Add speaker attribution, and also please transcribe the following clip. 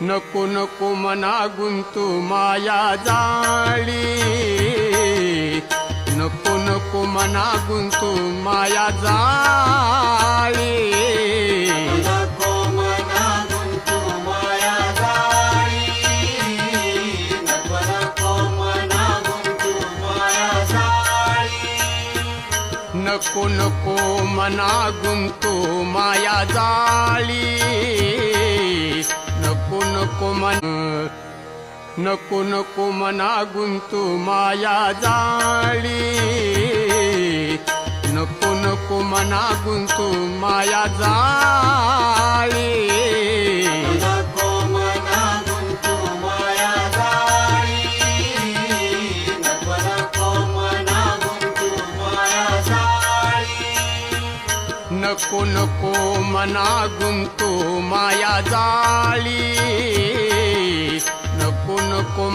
Speaker 1: नको नको मना गुंतू माया जाळी, नको नको मना गुंतू माया जाळी,
Speaker 2: नको मना गुंतू माया जाळी, नको नको मना गुंतू माया जाळी,
Speaker 1: नको नको मना गुंतू माया जाळी, नको नको मना गुंतू माया जाळी, नको नको मना गुंतू माया जाळी,
Speaker 2: नको मना गुंतू माया जाळी, नको नको मना गुंतू माया जाळी,
Speaker 1: नको नको मना गुंतू माया जाळी, नको नको